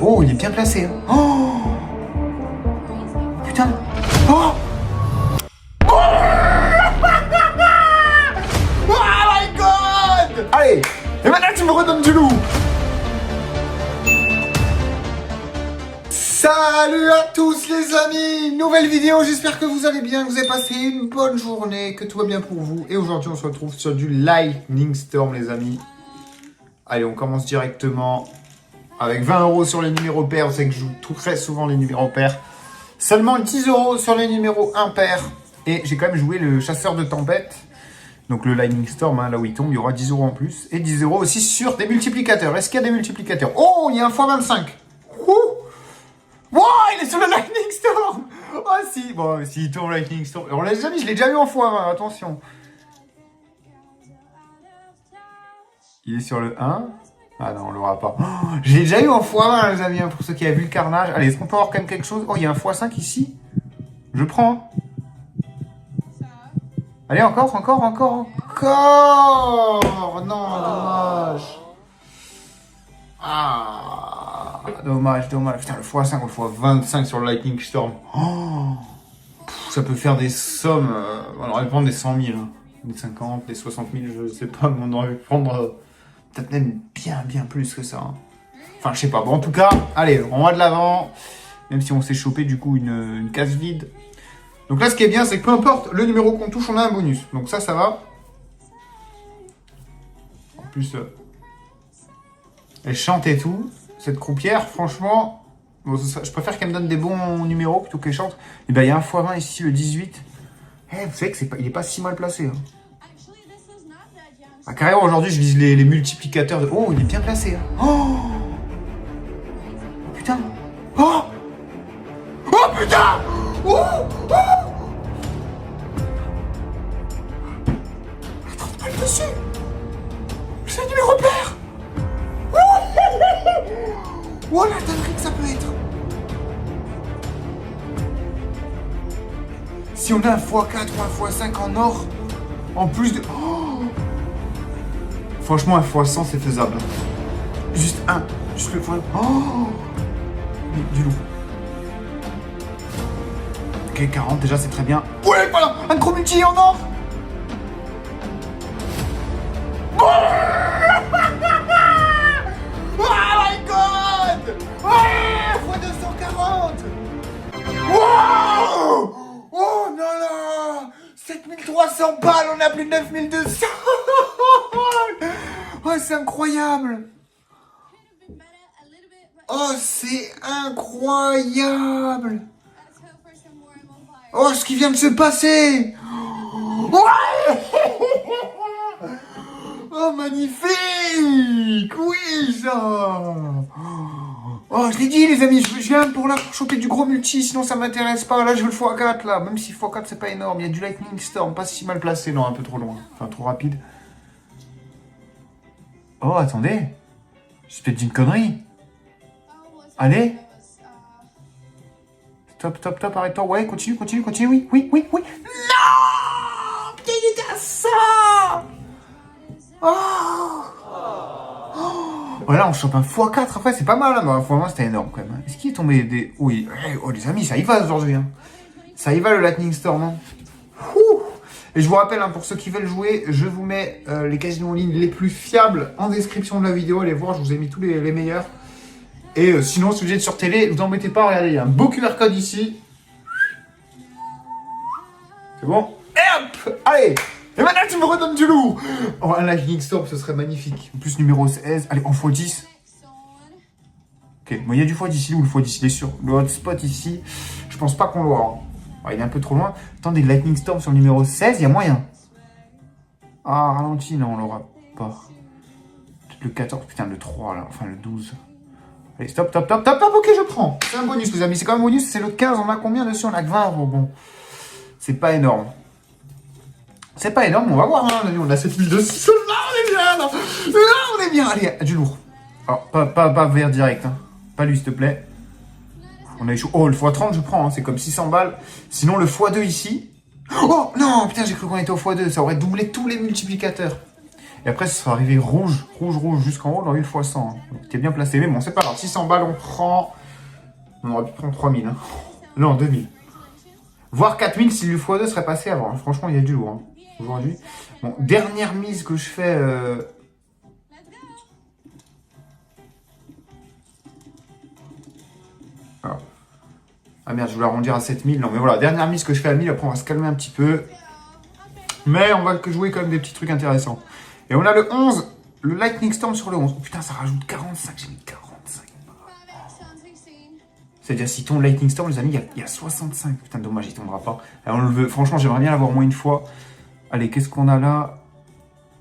Oh, il est bien placé. Hein. Oh putain. Oh oh my god. Allez. Et maintenant, tu me redonnes du loup. Salut à tous les amis. Nouvelle vidéo. J'espère que vous allez bien, que vous avez passé une bonne journée, que tout va bien pour vous. Et aujourd'hui, on se retrouve sur du Lightning Storm, les amis. Allez, on commence directement. Avec 20 € sur les numéros pairs, vous savez que je joue très souvent les numéros pairs. Seulement 10 € sur les numéros impairs. Et j'ai quand même joué le chasseur de tempête. Donc le Lightning Storm, hein, là où il tombe, il y aura 10 € en plus. Et 10 € aussi sur des multiplicateurs. Est-ce qu'il y a des multiplicateurs? Oh, il y a un x25. Wow, il est sur le Lightning Storm. Oh si, bon, s'il tourne le Lightning Storm. On l'a déjà mis, je l'ai déjà eu en x20, attention. Il est sur le 1. Ah non, on l'aura pas. Oh, j'ai déjà eu en x20, les amis, hein, pour ceux qui avaient vu le carnage. Allez, est-ce qu'on peut avoir quand même quelque chose? Oh, il y a un x5 ici. Je prends. Allez, encore. Non, dommage. Ah, dommage. Putain, le x5 ou le x25 sur le Lightning Storm. Oh, ça peut faire des sommes. On aurait pu prendre des 100 000. Hein. Des 50, des 60 000, je sais pas, mais on aurait pu prendre... peut-être même bien plus que ça. Hein. Enfin, je sais pas. Bon, en tout cas, allez, on va de l'avant. Même si on s'est chopé, du coup, une case vide. Donc là, ce qui est bien, c'est que peu importe le numéro qu'on touche, on a un bonus. Donc ça va. En plus, elle chante et tout. Cette croupière, franchement, bon, je préfère qu'elle me donne des bons numéros plutôt qu'elle chante. Et ben, il y a un x20 ici, le 18. Eh, vous savez que il est pas si mal placé. Hein. Ah, carrément, aujourd'hui, je vise les multiplicateurs de... Oh, il est bien placé. Hein. Oh putain. Oh putain. Oh attends, pas le dessus. C'est un numéro pair. Oh la dinguerie que ça peut être. Si on a un x4 ou un x5 en or, en plus de... Oh franchement, un x100, c'est faisable. Juste le x... Oh du loup. Ok, 40, déjà, c'est très bien. Ouais, voilà, un gros multi en or. Oh my god. Ouais, x240. Wow. Oh non là, 7300 balles, on a plus de 9200. Oh, c'est incroyable. Oh, c'est incroyable. Oh, ce qui vient de se passer. Ouais. Oh, magnifique. Oui, ça. Oh, je l'ai dit, les amis, je viens pour choper du gros multi, sinon ça m'intéresse pas. Là, je veux le x4, là. Même si x4, c'est pas énorme. Il y a du Lightning Storm, pas si mal placé. Non, un peu trop loin. Enfin, trop rapide. Oh, attendez. J'ai peut-être dit une connerie. Allez. Stop, arrête-toi. Ouais, continue, oui. Non. Il était à ça. Oh. Voilà, on chope un x4. Après, c'est pas mal. Hein. Bon, x1, c'était énorme, quand même. Est-ce qu'il est tombé des... Oui. Oh, les amis, ça y va, aujourd'hui. Hein. Ça y va, le Lightning Storm. Hein. Et je vous rappelle, hein, pour ceux qui veulent jouer, je vous mets les casinos en ligne les plus fiables en description de la vidéo. Allez voir, je vous ai mis tous les meilleurs. Et sinon, si vous êtes sur télé, ne vous embêtez pas. Regardez, il y a un beau QR code ici. C'est bon? Et hop! Allez! Et maintenant, tu me redonnes du loup! Oh, un Lightning Storm, ce serait magnifique. En plus, numéro 16. Allez, en x10. Ok, bon, il y a du x10 ici ou le x10, il est sûr. Le hotspot ici, je pense pas qu'on l'aura. Oh, il est un peu trop loin. Attendez, Lightning Storm sur le numéro 16, il y a moyen. Ah, ralenti, non, on l'aura pas. Peut-être le 14, putain, le 3, là. Enfin, le 12. Allez, stop, ok, je prends. C'est un bonus, les amis. C'est quand même un bonus, c'est le 15. On a combien dessus? On a que 20 €. Bon, c'est pas énorme. C'est pas énorme, on va voir. Hein. On a 7200. Là, on est bien, là. On est bien. Allez, du lourd. Alors, pas vert direct. Hein. Pas lui, s'il te plaît. On a eu chaud. Oh, le x30, je prends. Hein. C'est comme 600 balles. Sinon, le x2 ici. Oh, non, putain, j'ai cru qu'on était au x2. Ça aurait doublé tous les multiplicateurs. Et après, ça sera arrivé rouge, jusqu'en haut dans 1 fois 100. Hein. Donc, t'es bien placé. Mais bon, c'est pas grave. 600 balles, on prend... On aurait pu prendre 3000. Hein. Non, 2000. Voire 4000 si le x2 serait passé avant. Franchement, il y a du lourd hein, aujourd'hui. Bon, dernière mise que je fais... Alors. Ah merde, je voulais arrondir à 7000. Non, mais voilà, dernière mise que je fais à 1000. Après, on va se calmer un petit peu. Mais on va jouer quand même des petits trucs intéressants. Et on a le 11, le Lightning Storm sur le 11. Oh putain, ça rajoute 45. J'ai mis 45. C'est-à-dire, si tombe Lightning Storm, les amis, il y a 65. Putain, dommage, il tombera pas. Alors, on le veut. Franchement, j'aimerais bien l'avoir au moins une fois. Allez, qu'est-ce qu'on a là?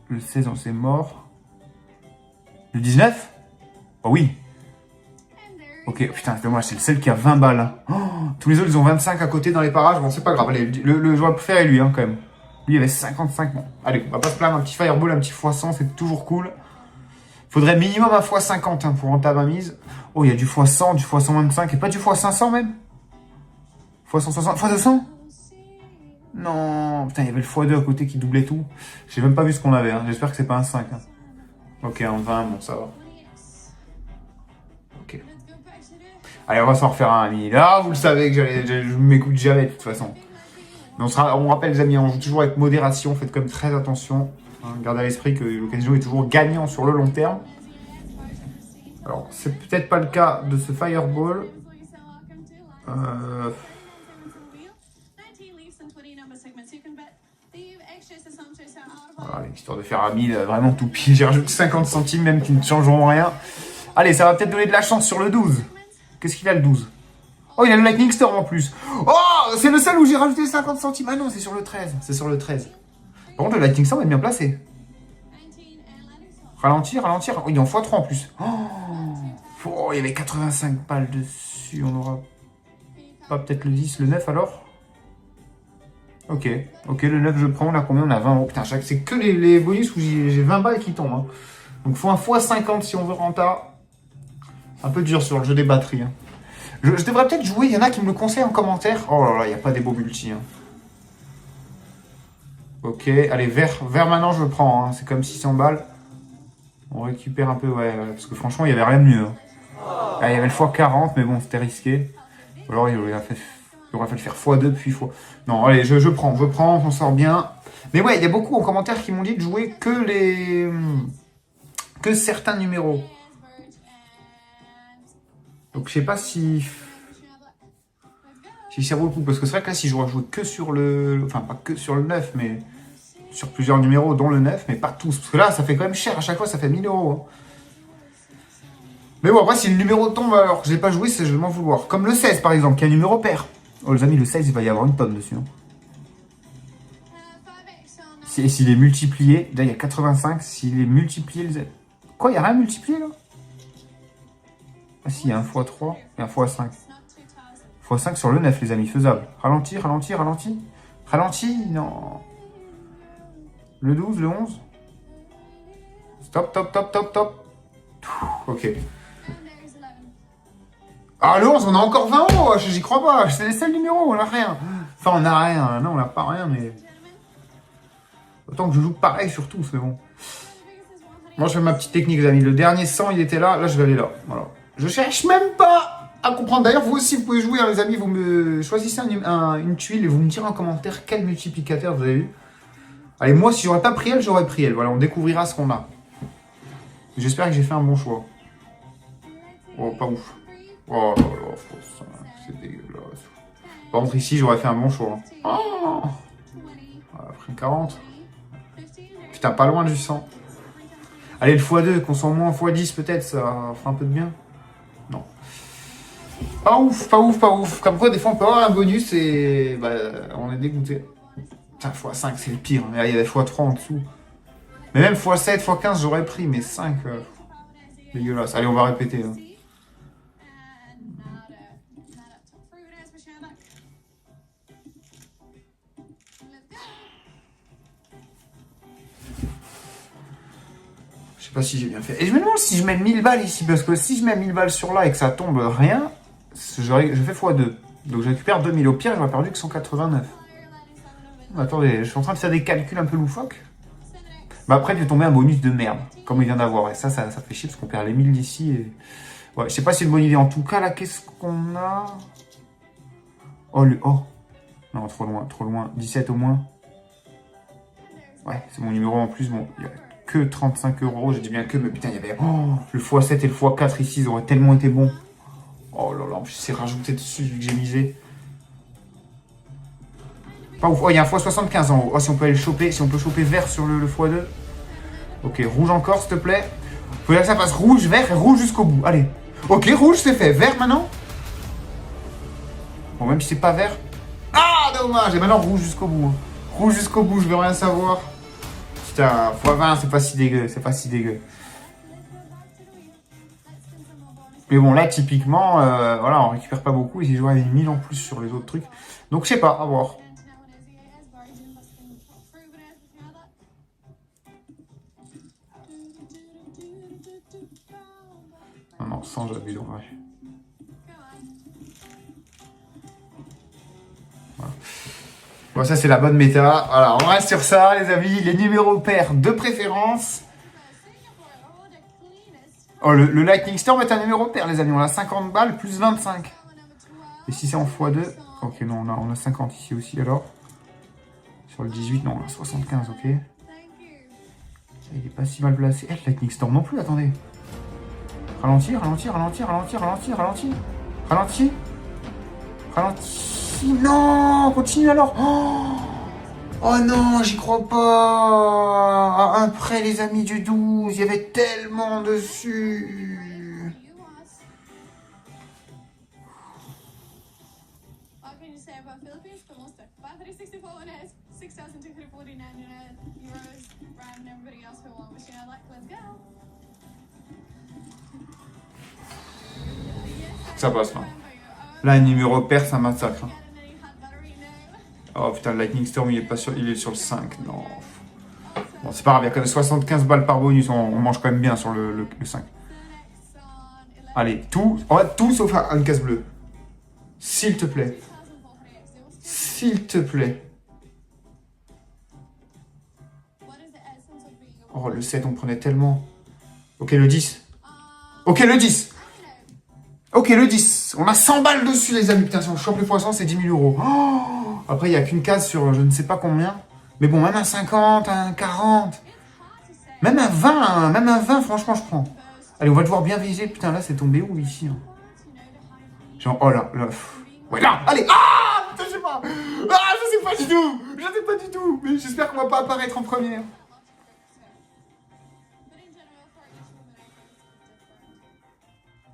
Le 16, c'est mort. Le 19? Oh oui. Ok, putain, c'est dommage, c'est le seul qui a 20 balles. Hein. Oh, tous les autres, ils ont 25 à côté dans les parages. Bon, c'est pas grave. Allez, le joueur préféré, lui, hein, quand même. Lui, il avait 55. Bon, allez, on va pas se plaindre. Un petit fireball, un petit x100, c'est toujours cool. Faudrait minimum un x50 hein, pour rentrer ma mise. Oh, il y a du x100, du x125 et pas du x500 même. x160, x200? Non, putain, il y avait le x2 à côté qui doublait tout. J'ai même pas vu ce qu'on avait. Hein. J'espère que c'est pas un 5. Hein. Ok, un 20, bon, ça va. Ok. Allez, on va s'en refaire un ami. Là, vous le savez que je m'écoute jamais de toute façon. Mais on rappelle les amis, on joue toujours avec modération, faites comme très attention. Hein, gardez à l'esprit que l'occasion est toujours gagnant sur le long terme. Alors, c'est peut-être pas le cas de ce Fireball. Voilà, histoire de faire à 1000, vraiment tout pile. J'ai rajouté 50 centimes même qui ne changeront rien. Allez, ça va peut-être donner de la chance sur le 12. Qu'est-ce qu'il a le 12? Oh, il a le Lightning Storm en plus. Oh, c'est le seul où j'ai rajouté 50 centimes. Ah non, c'est sur le 13. C'est sur le 13. Par contre, le Lightning Storm est bien placé. Ralentir. Oh, il est en x3 en plus. Oh, il y avait 85 balles dessus. On aura pas peut-être le 10, le 9 alors? Ok, le 9 je prends. On a combien? On a 20. Oh putain, c'est que les bonus où j'ai 20 balles qui tombent. Hein. Donc, il faut un x50 si on veut renta. Un peu dur sur le jeu des batteries. Hein. Je devrais peut-être jouer, il y en a qui me le conseillent en commentaire. Oh là là, il n'y a pas des beaux multi. Hein. Ok, allez, vert maintenant je le prends. Hein. C'est comme 600 balles. On récupère un peu, ouais, parce que franchement, il n'y avait rien de mieux. Hein. Ah, il y avait le x40, mais bon, c'était risqué. Ou alors, il aurait fallu faire x2 puis x... Non, allez, je prends, on sort bien. Mais ouais, il y a beaucoup en commentaire qui m'ont dit de jouer que certains numéros. Donc je sais pas si ça vaut le coup, parce que c'est vrai que là si j'aurais joué que sur le... Enfin pas que sur le 9, mais sur plusieurs numéros, dont le 9, mais pas tous. Parce que là ça fait quand même cher, à chaque fois ça fait 1000 €. Hein. Mais bon, après si le numéro tombe alors que je n'ai pas joué, je vais m'en vouloir. Comme le 16 par exemple, qui est un numéro pair. Oh les amis, le 16 il va y avoir une tonne dessus. Hein. S'il est multiplié, là il y a 85, s'il est multiplié... Quoi, il n'y a rien multiplié là? Ah si, il y a un x3 et un x5. x5 sur le 9, les amis, faisable. Ralenti. Ralenti, non. Le 12, le 11. Stop. Ok. Ah, le 11, on a encore 20 €. J'y crois pas. C'est les seuls numéros, on a rien. Enfin, on a rien. Non, on n'a pas rien, mais... Autant que je joue pareil sur tous, mais bon. Moi, je fais ma petite technique, les amis. Le dernier 100, il était là. Là, je vais aller là. Voilà. Je cherche même pas à comprendre. D'ailleurs, vous aussi, vous pouvez jouer, hein, les amis. Vous me choisissez une tuile et vous me direz en commentaire quel multiplicateur vous avez eu. Allez, moi, si j'aurais pas pris elle, j'aurais pris elle. Voilà, on découvrira ce qu'on a. J'espère que j'ai fait un bon choix. Oh, pas ouf. Oh là là, c'est dégueulasse. Par contre, ici, j'aurais fait un bon choix. Oh, on a pris 40. Putain, pas loin du 100. Allez, le x2, qu'on soit moins x10 peut-être, ça fera un peu de bien. Non. Pas ouf. Comme quoi, des fois, on peut avoir un bonus et bah, on est dégoûté. Putain, x5, c'est le pire. Il y avait x3 en dessous. Mais même x7, x15, j'aurais pris, mais 5, dégueulasse. Allez, on va répéter. Hein. Je sais pas si j'ai bien fait. Et je me demande si je mets 1000 balles ici, parce que si je mets 1000 balles sur là et que ça tombe rien, je fais x2. Donc je récupère 2000. Au pire, j'aurais perdu que 189. Attendez, je suis en train de faire des calculs un peu loufoques. Bah après, il est tombé un bonus de merde, comme il vient d'avoir. Et ça fait chier parce qu'on perd les 1000 d'ici. Et... ouais, je sais pas si c'est une bonne idée. En tout cas, là, qu'est-ce qu'on a? Oh, non, trop loin, trop loin. 17 au moins. Ouais, c'est mon numéro en plus. Bon, il y a que 35 €. J'ai dit bien que, mais putain, il y avait le x7 et le x4 ici. Ils auraient tellement été bons. Oh là là, en plus, c'est rajouté dessus vu que j'ai misé. Pas ouf. Oh, il y a un x75 en haut. Oh, si on peut aller le choper. Si on peut choper vert sur le x2. Ok, rouge encore, s'il te plaît. Faut que ça passe rouge, vert et rouge jusqu'au bout. Allez. Ok, rouge, c'est fait. Vert maintenant. Bon, même si c'est pas vert. Ah, dommage. Et maintenant, rouge jusqu'au bout. Hein. Rouge jusqu'au bout, je veux rien savoir. Putain, x20, c'est pas si dégueu. C'est pas si dégueu. Mais bon, là, typiquement, voilà, on récupère pas beaucoup. Et j'ai joué avec 1000 en plus sur les autres trucs. Donc, je sais pas, à voir. Non, sans j'abuse, en vrai. Voilà. Bon, ça, c'est la bonne méta. Voilà, on reste sur ça, les amis. Les numéros pairs de préférence. Oh, le Lightning Storm est un numéro pair, les amis. On a 50 balles plus 25. Et si c'est en x2... ok, non, on a 50 ici aussi, alors. Sur le 18, non, on a 75, ok. Il est pas si mal placé. Eh, le Lightning Storm non plus, attendez. Ralentir, ralentir, ralentir, ralentir, ralentir, ralentir. Ralentir. Ralentir. Non, continue alors. Oh non, j'y crois pas. À un près, les amis du 12. Il y avait tellement dessus. Ça passe là. Là, un numéro pair, ça massacre. Oh putain, le Lightning Storm, il est sur le 5. Non. Bon, c'est pas grave, il y a quand même 75 balles par bonus. On mange quand même bien sur le 5. Allez, tout sauf une case bleue. S'il te plaît. S'il te plaît. Oh, le 7, on prenait tellement. Ok, le 10. Ok, le 10. Ok, le 10. On a 100 balles dessus, les amis. Putain, si on chope les poissons, c'est 10 000 €. Oh, après, il n'y a qu'une case sur je ne sais pas combien. Mais bon, même un 50, un 40. Même un 20, franchement, je prends. Allez, on va devoir bien viser. Putain, là, c'est tombé où, ici hein. Genre, oh là. Ouais, là. Allez. Ah, putain, je sais pas. Ah, je sais pas du tout. Je sais pas du tout. Mais j'espère qu'on va pas apparaître en première.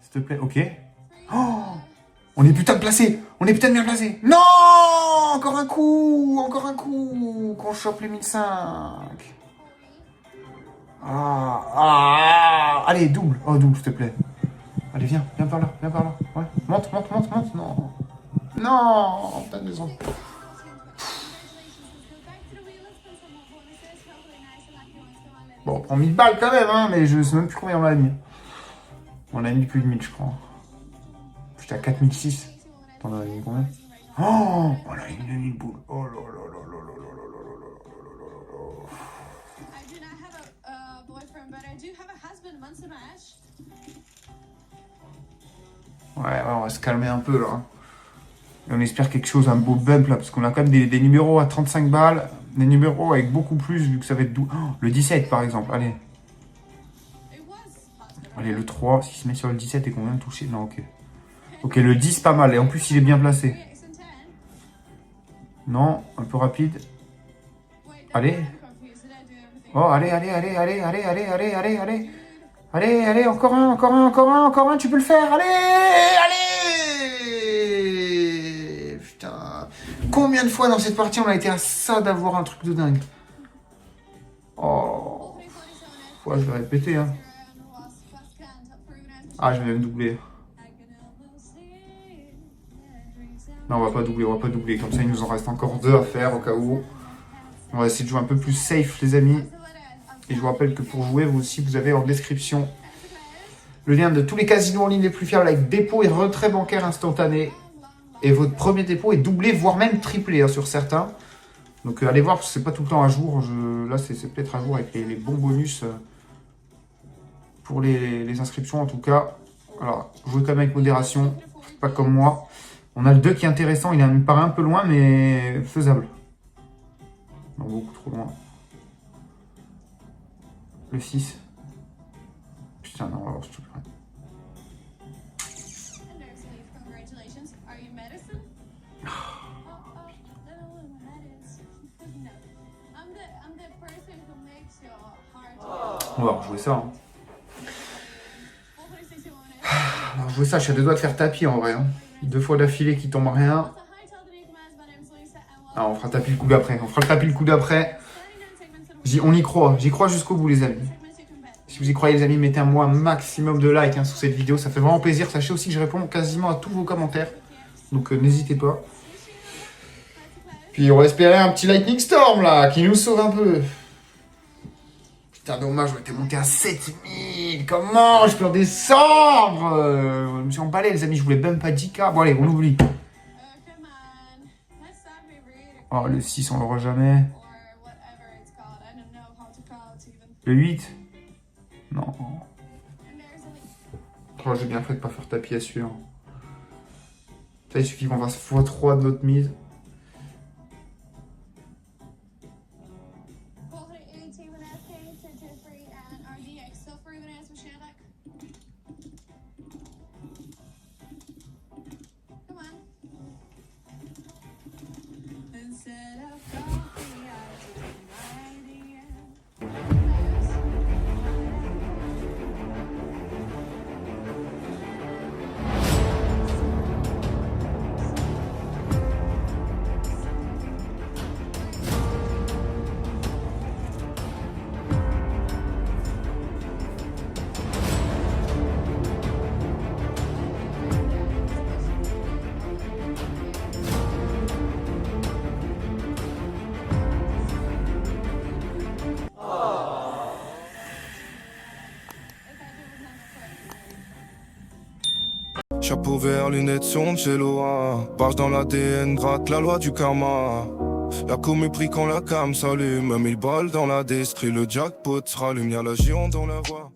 S'il te plaît, ok. Oh, on est putain de placé. On est putain de bien placé. Non, encore un coup. Qu'on chope les 1005. Allez, double. Oh, double, s'il te plaît. Allez, viens par là. Ouais. Monte. Non, putain de maison. Bon, on prend 1000 balles quand même, hein, mais je sais même plus combien on a mis. On a mis plus de 1000, je crois. J'étais à 4006. Attends, on a mis combien? Oh, on a mis une boule. Oh là là là là là là là là là là. Ouais, on va se calmer un peu là. Et on espère quelque chose, un beau bump là, parce qu'on a quand même des numéros à 35 balles, des numéros avec beaucoup plus, vu que ça va être doux. Oh, le 17 par exemple, allez. Allez, le 3, s'il se met sur le 17 et qu'on vient de toucher. Non, ok. Ok, le 10, pas mal. Et en plus, il est bien placé. Non, un peu rapide. Allez. Oh, allez. Allez, encore un. Tu peux le faire. Allez. Putain. Combien de fois dans cette partie, on a été à ça d'avoir un truc de dingue. Oh. Ouais, je vais répéter, hein. Ah, je vais me doubler. Non, on va pas doubler. Comme ça, il nous en reste encore 2 à faire au cas où. On va essayer de jouer un peu plus safe, les amis. Et je vous rappelle que pour jouer, vous aussi, vous avez en description le lien de tous les casinos en ligne les plus fiables avec dépôt et retrait bancaire instantané. Et votre premier dépôt est doublé, voire même triplé hein, sur certains. Donc allez voir, parce que c'est pas tout le temps à jour. Là, c'est peut-être à jour avec les bons bonus pour les inscriptions en tout cas. Alors, jouez quand même avec modération, faites pas comme moi. On a le 2 qui est intéressant, il me paraît un peu loin, mais faisable. Non, beaucoup trop loin. Le 6. Putain, non, alors je te plaît. On va rejouer ça. Hein. On va rejouer ça, je suis à 2 doigts de faire tapis en vrai. Hein. 2 fois d'affilée qui tombe rien. Ah, on fera tapis le coup d'après. On fera le tapis le coup d'après. On y croit. J'y crois jusqu'au bout, les amis. Si vous y croyez, les amis, mettez un maximum de likes sous cette vidéo. Ça fait vraiment plaisir. Sachez aussi que je réponds quasiment à tous vos commentaires. Donc n'hésitez pas. Puis on va espérer un petit Lightning Storm là, qui nous sauve un peu. Putain, dommage, on était monté à 7000. Comment je peux redescendre Je me suis emballé, les amis. Je voulais même pas 10K. Bon, allez, on oublie. Oh, le 6, on l'aura jamais. Le 8 non. Oh, j'ai bien fait de pas faire tapis à celui-là. Ça, il suffit qu'on fasse x3 de notre mise. Chapeau vert, lunettes sondes chez Loa. Barge dans l'ADN, gratte la loi du karma. La com est pris quand la cam s'allume. 1000 balles dans la destrie, le jackpot se rallume. Y'a la géante dans la voie.